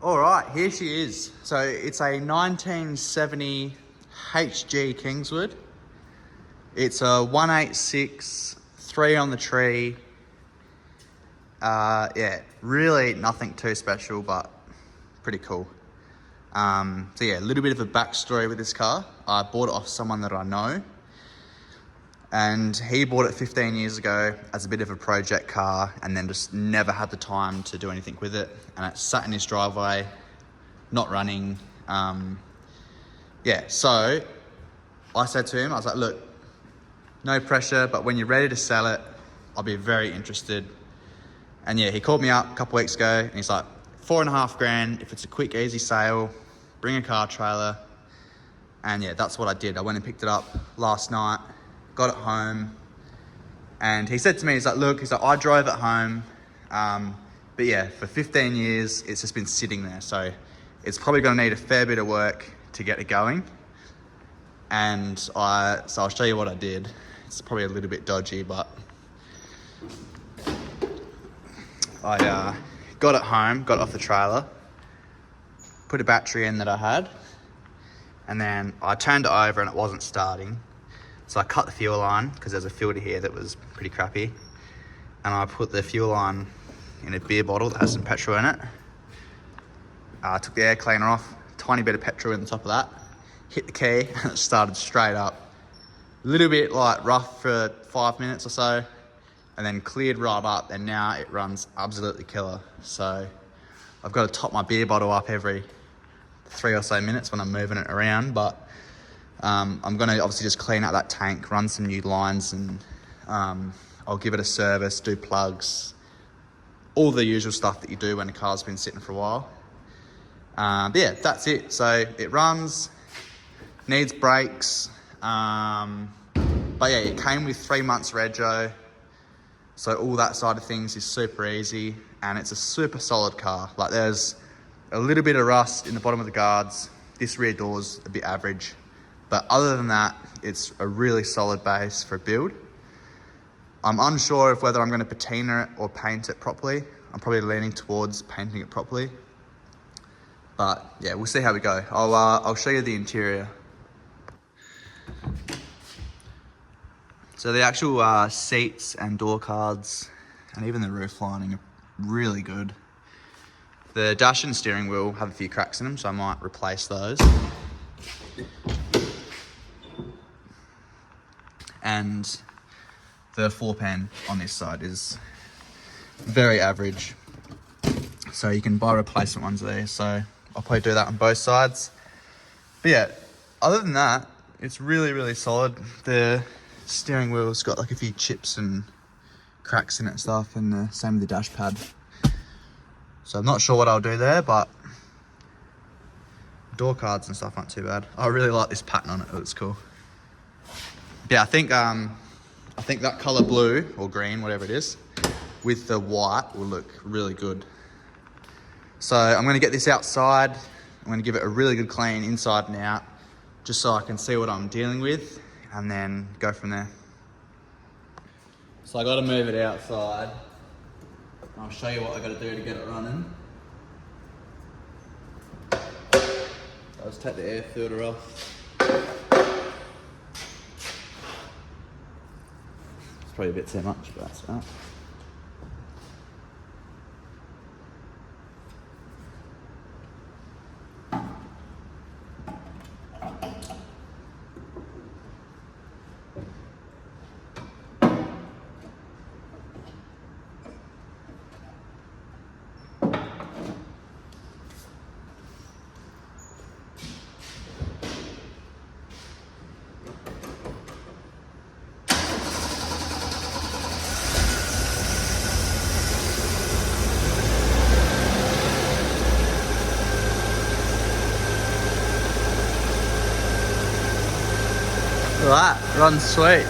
All right, here she is. So it's a 1970 HG Kingswood. It's a 186, 3 on the tree. Yeah, really nothing too special, but pretty cool. So yeah, a little bit of a backstory with this car. I bought it off someone that I know, and he bought it 15 years ago as a bit of a project car, and then just never had the time to do anything with it. And it sat in his driveway, not running. Yeah, so I said to him, I was like, look, no pressure, but when you're ready to sell it, I'll be very interested. And yeah, he called me up a couple weeks ago, and he's like, 4.5 grand, if it's a quick, easy sale, bring a car trailer. And yeah, that's what I did. I went and picked it up last night, got it home, and he said to me, he's like, I drove it home, but yeah, for 15 years, it's just been sitting there. So it's probably gonna need a fair bit of work to get it going. And so I'll show you what I did. It's probably a little bit dodgy, but I got it home, got it off the trailer, put a battery in that I had, and then I turned it over and it wasn't starting. So I cut the fuel line, because there's a filter here that was pretty crappy. And I put the fuel line in a beer bottle that has some petrol in it. I took the air cleaner off, tiny bit of petrol in the top of that, hit the key, and it started straight up. A little bit like rough for 5 minutes or so, and then cleared right up, and now it runs absolutely killer. So I've got to top my beer bottle up every 3 or so minutes when I'm moving it around, but I'm going to obviously just clean out that tank, run some new lines, and I'll give it a service, do plugs, all the usual stuff that you do when a car's been sitting for a while. But yeah, that's it. So it runs, needs brakes, but yeah, it came with 3 months rego, so all that side of things is super easy, and it's a super solid car. Like, there's a little bit of rust in the bottom of the guards. This rear door's a bit average, but other than that, it's a really solid base for a build. I'm unsure of whether I'm going to patina it or paint it properly. I'm probably leaning towards painting it properly, but yeah, we'll see how we go. I'll show you the interior. So the actual seats and door cards and even the roof lining are really good. The dash and steering wheel have a few cracks in them, so I might replace those. And the floor pan on this side is very average, so you can buy replacement ones there. So I'll probably do that on both sides. But yeah, other than that, it's really, really solid. The steering wheel's got like a few chips and cracks in it and stuff, and the same with the dash pad. So I'm not sure what I'll do there, but door cards and stuff aren't too bad. I really like this pattern on it. It looks cool. Yeah, I think that color blue or green, whatever it is, with the white will look really good. So I'm going to get this outside. I'm going to give it a really good clean inside and out, just so I can see what I'm dealing with, and then go from there. So I got to move it outside. I'll show you what I got to do to get it running. I'll just take the air filter off. It's probably a bit too much, but that's right. That runs sweet.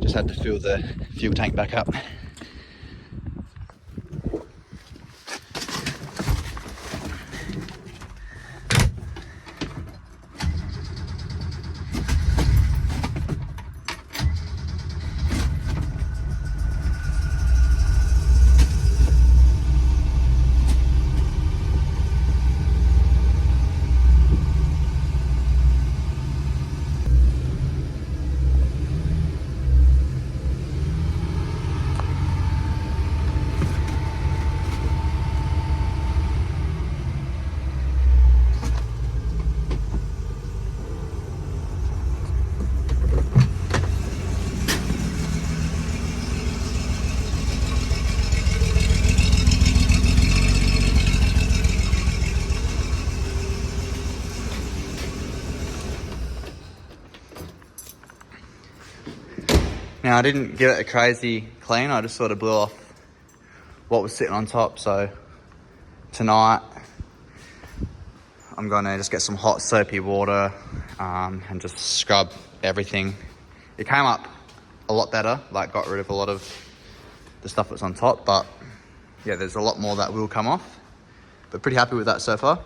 Just had to fill the fuel tank back up. Now I didn't give it a crazy clean, I just sort of blew off what was sitting on top. So tonight I'm gonna just get some hot soapy water and just scrub everything. It came up a lot better, like got rid of a lot of the stuff that's on top, but yeah, there's a lot more that will come off, but pretty happy with that so far.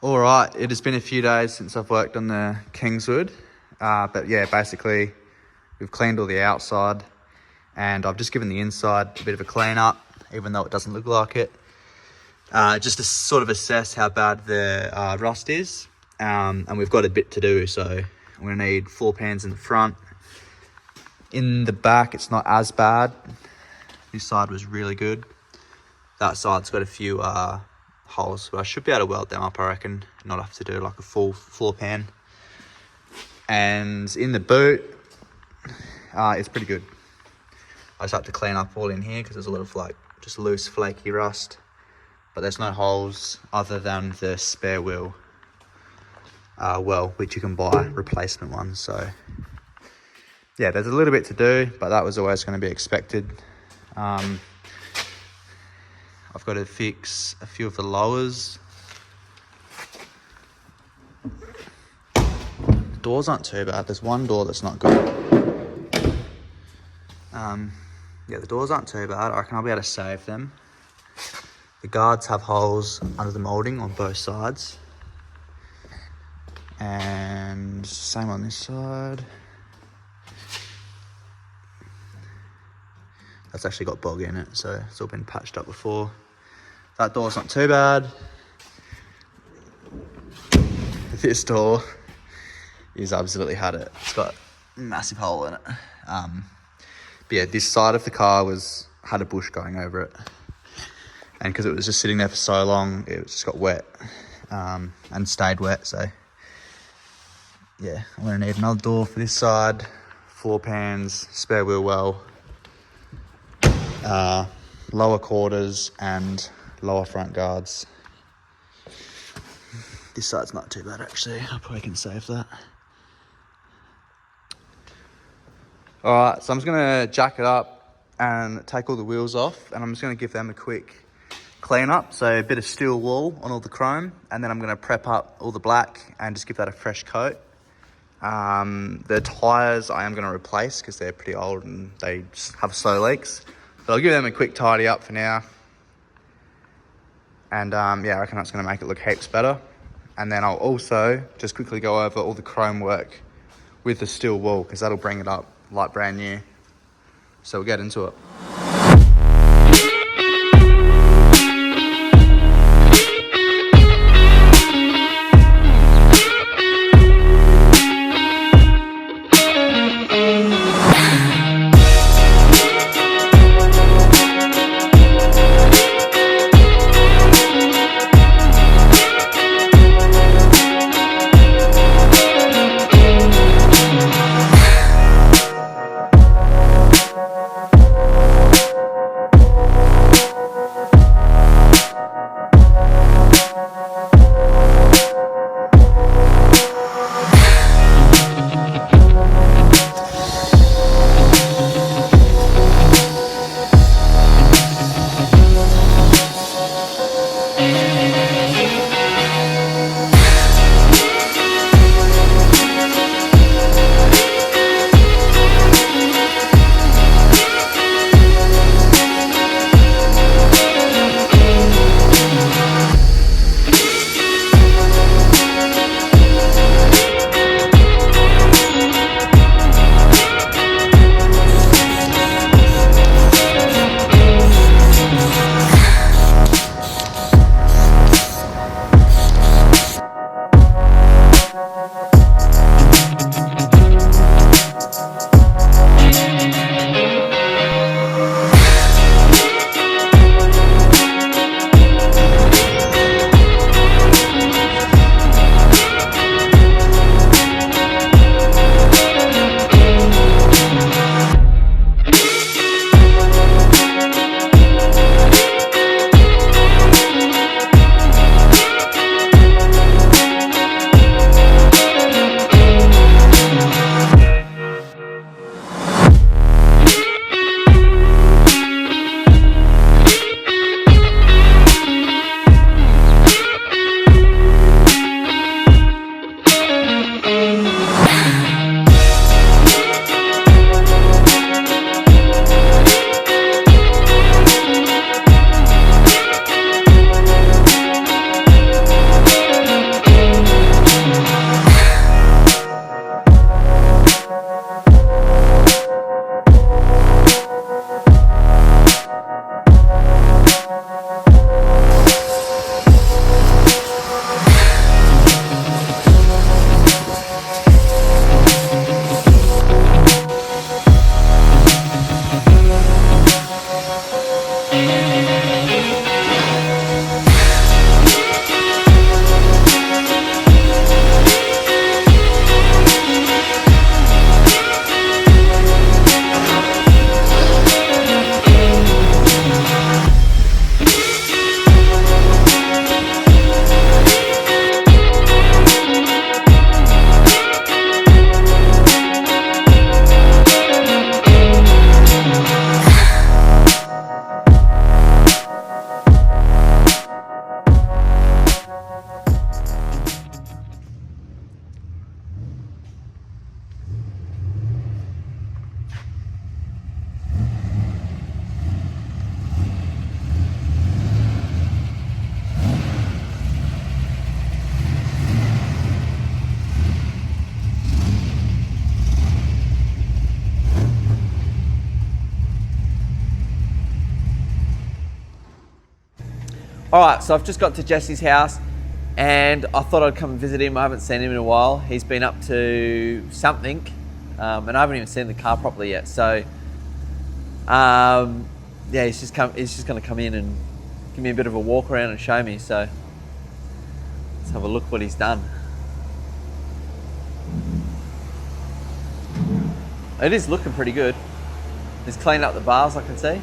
Alright, it has been a few days since I've worked on the Kingswood, but yeah, basically we've cleaned all the outside and I've just given the inside a bit of a clean up, even though it doesn't look like it, just to sort of assess how bad the rust is, and we've got a bit to do. So I'm going to need 4 pans in the front. In the back it's not as bad. This side was really good. That side's got a few holes, but I should be able to weld them up, I reckon, not have to do like a full floor pan. And in the boot, it's pretty good. I just have to clean up all in here because there's a lot of like just loose flaky rust, but there's no holes other than the spare wheel well, which you can buy replacement ones. So yeah, there's a little bit to do, but that was always going to be expected. I've got to fix a few of the lowers. The doors aren't too bad. There's one door that's not good. Yeah, the doors aren't too bad. I reckon I'll be able to save them. The guards have holes under the moulding on both sides. And same on this side. That's actually got bog in it, so it's all been patched up before. That door's not too bad. This door is absolutely had it. It's got a massive hole in it. But yeah, this side of the car had a bush going over it. And because it was just sitting there for so long, it just got wet and stayed wet. So yeah, I'm gonna need another door for this side, floor pans, spare wheel well, lower quarters and lower front guards. This side's not too bad actually. I probably can save that. Alright, so I'm just gonna jack it up and take all the wheels off, and I'm just gonna give them a quick clean up. So a bit of steel wool on all the chrome, and then I'm gonna prep up all the black and just give that a fresh coat. The tyres I am gonna replace because they're pretty old and they just have slow leaks. But I'll give them a quick tidy up for now. And yeah, I reckon that's gonna make it look heaps better. And then I'll also just quickly go over all the chrome work with the steel wool because that'll bring it up like brand new. So we'll get into it. All right, so I've just got to Jesse's house and I thought I'd come and visit him. I haven't seen him in a while. He's been up to something and I haven't even seen the car properly yet. So yeah, he's just gonna come in and give me a bit of a walk around and show me. So let's have a look what he's done. It is looking pretty good. He's cleaned up the bars, I can see.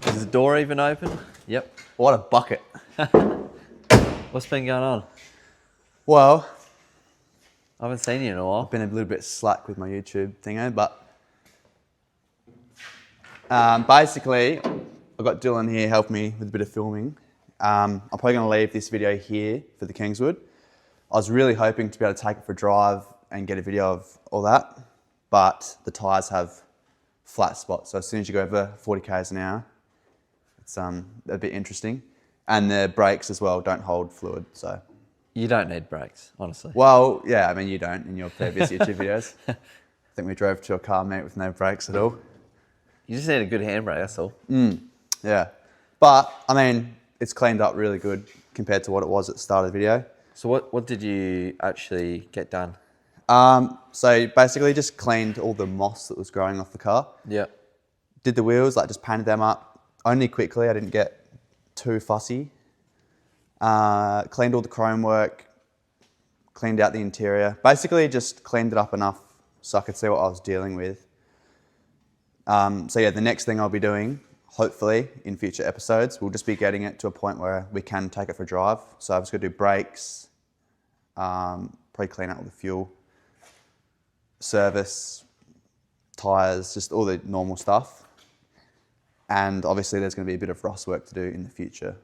Is the door even open? Yep. What a bucket. What's been going on? Well, I haven't seen you in a while. I've been a little bit slack with my YouTube thingo, but basically, I've got Dylan here helping me with a bit of filming. I'm probably going to leave this video here for the Kingswood. I was really hoping to be able to take it for a drive and get a video of all that, but the tyres have flat spots, so as soon as you go over 40 k's an hour, it's a bit interesting. And the brakes as well don't hold fluid, so. You don't need brakes, honestly. Well, yeah, I mean you don't in your previous YouTube videos. I think we drove to a car meet with no brakes at all. You just need a good handbrake, that's all. Yeah, but I mean, it's cleaned up really good compared to what it was at the start of the video. So what did you actually get done? So basically just cleaned all the moss that was growing off the car. Yeah. Did the wheels, like just painted them up, only quickly, I didn't get too fussy. Cleaned all the chrome work, cleaned out the interior. Basically just cleaned it up enough so I could see what I was dealing with. So yeah, the next thing I'll be doing, hopefully in future episodes, we'll just be getting it to a point where we can take it for a drive. So I've just got to do brakes, probably clean out all the fuel, service, tyres, just all the normal stuff. And obviously there's going to be a bit of rust work to do in the future,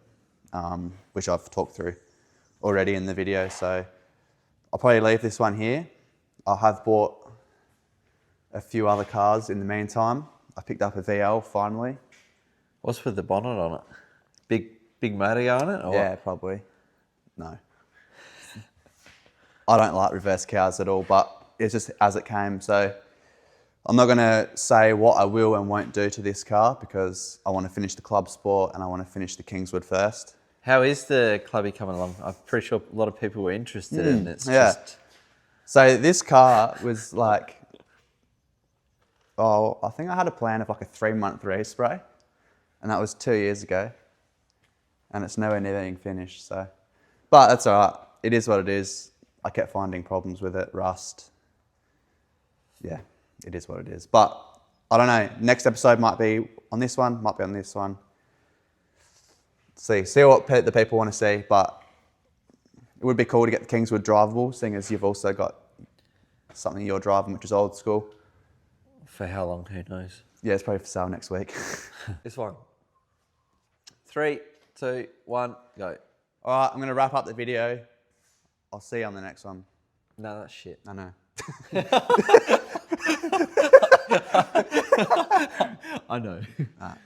which I've talked through already in the video. So I'll probably leave this one here. I have bought a few other cars in the meantime. I picked up a VL finally. What's with the bonnet on it? Big motor guy on it? Or Yeah, what? probably. No. I don't like reverse cars at all, but it's just as it came. So I'm not going to say what I will and won't do to this car because I want to finish the club sport and I want to finish the Kingswood first. How is the clubby coming along? I'm pretty sure a lot of people were interested in it. Just... So this car was like, I think I had a plan of like a 3-month respray, and that was 2 years ago, and it's nowhere near being finished. So, but that's all right. It is what it is. I kept finding problems with it, rust. Yeah, it is what it is. But I don't know. Next episode might be on this one, might be on this one. See what the people want to see. But it would be cool to get the Kingswood drivable, seeing as you've also got something you're driving, which is old school. For how long? Who knows? Yeah, it's probably for sale next week. This one. 3, 2, 1, go. All right, I'm going to wrap up the video. I'll see you on the next one. No, that's shit. I know. I know.